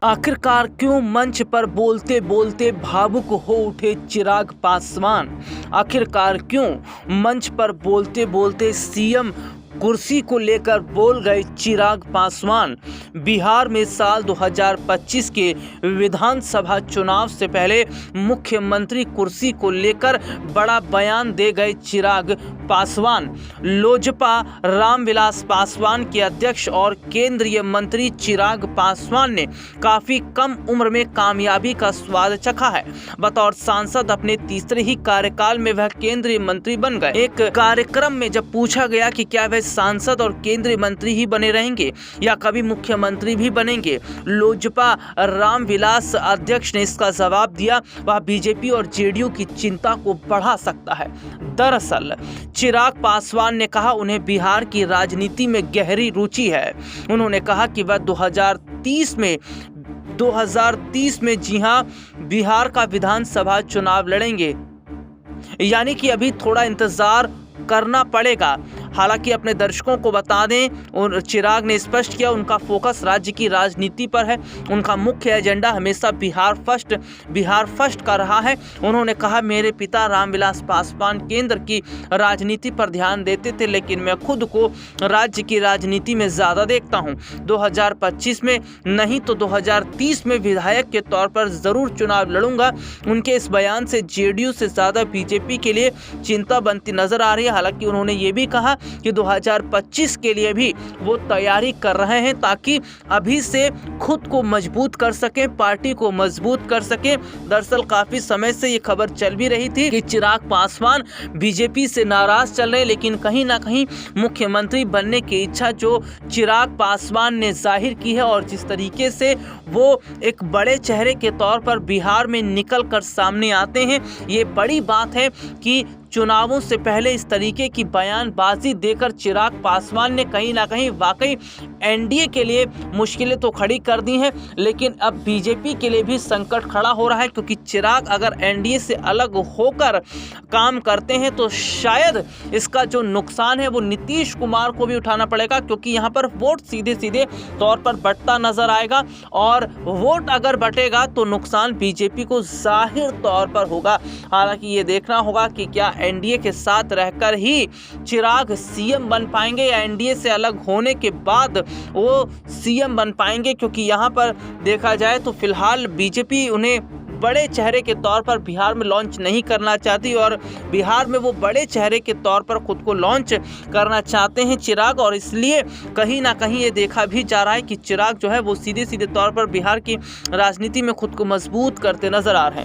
आखिरकार क्यों मंच पर बोलते बोलते भावुक हो उठे चिराग पासवान। आखिरकार क्यों मंच पर बोलते बोलते सीएम कुर्सी को लेकर बोल गए चिराग पासवान। बिहार में साल 2025 के विधानसभा चुनाव से पहले मुख्यमंत्री कुर्सी को लेकर बड़ा बयान दे गए चिराग पासवान। लोजपा रामविलास पासवान के अध्यक्ष और केंद्रीय मंत्री चिराग पासवान ने काफी कम उम्र में कामयाबी का स्वाद चखा है। बतौर सांसद अपने तीसरे ही कार्यकाल में वह केंद्रीय मंत्री बन गए। एक कार्यक्रम में जब पूछा गया कि क्या वह सांसद और केंद्रीय मंत्री ही बने रहेंगे या कभी मुख्यमंत्री भी बनेंगे, लोजपा रामविलास अध्यक्ष ने इसका जवाब दिया वह बीजेपी और जेडीयू की चिंता को बढ़ा सकता है। दरअसल चिराग पासवान ने कहा उन्हें बिहार की राजनीति में गहरी रुचि है। उन्होंने कहा कि वह 2030 में जी हां बिहार का विधानसभा चुनाव लड़ेंगे, यानी कि अभी थोड़ा इंतजार करना पड़ेगा। हालांकि अपने दर्शकों को बता दें और चिराग ने स्पष्ट किया उनका फोकस राज्य की राजनीति पर है। उनका मुख्य एजेंडा हमेशा बिहार फर्स्ट का रहा है। उन्होंने कहा मेरे पिता रामविलास पासवान केंद्र की राजनीति पर ध्यान देते थे, लेकिन मैं खुद को राज्य की राजनीति में ज़्यादा देखता हूँ। 2025 में नहीं तो 2030 में विधायक के तौर पर ज़रूर चुनाव लड़ूंगा। उनके इस बयान से जेडीयू से ज़्यादा बीजेपी के लिए चिंता बनती नजर आ रही है। हालांकि उन्होंने ये भी कहा कि 2025 के लिए भी वो तैयारी कर रहे हैं ताकि अभी से खुद को मजबूत कर सकें, पार्टी को मजबूत कर सकें। दरअसल काफी समय से ये खबर चल भी रही थी कि चिराग पासवान बीजेपी से नाराज चल रहे, लेकिन कहीं ना कहीं मुख्यमंत्री बनने की इच्छा जो चिराग पासवान ने जाहिर की है और जिस तरीके से वो एक बड़े चेहरे के तौर पर बिहार में निकल कर सामने आते हैं, ये बड़ी बात है कि चुनावों से पहले इस तरीके की बयानबाजी देकर चिराग पासवान ने कहीं ना कहीं वाकई एनडीए के लिए मुश्किलें तो खड़ी कर दी हैं, लेकिन अब बीजेपी के लिए भी संकट खड़ा हो रहा है, क्योंकि चिराग अगर एनडीए से अलग होकर काम करते हैं तो शायद इसका जो नुकसान है वो नीतीश कुमार को भी उठाना पड़ेगा, क्योंकि यहाँ पर वोट सीधे सीधे तौर पर बंटता नजर आएगा और वोट अगर बटेगा तो नुकसान बीजेपी को जाहिर तौर पर होगा। हालांकि ये देखना होगा कि क्या एनडीए के साथ रहकर ही चिराग सीएम बन पाएंगे या एनडीए से अलग होने के बाद वो सीएम बन पाएंगे, क्योंकि यहाँ पर देखा जाए तो फिलहाल बीजेपी उन्हें बड़े चेहरे के तौर पर बिहार में लॉन्च नहीं करना चाहती और बिहार में वो बड़े चेहरे के तौर पर खुद को लॉन्च करना चाहते हैं चिराग, और इसलिए कहीं ना कहीं ये देखा भी जा रहा है कि चिराग जो है वो सीधे सीधे तौर पर बिहार की राजनीति में खुद को मजबूत करते नजर आ रहे हैं।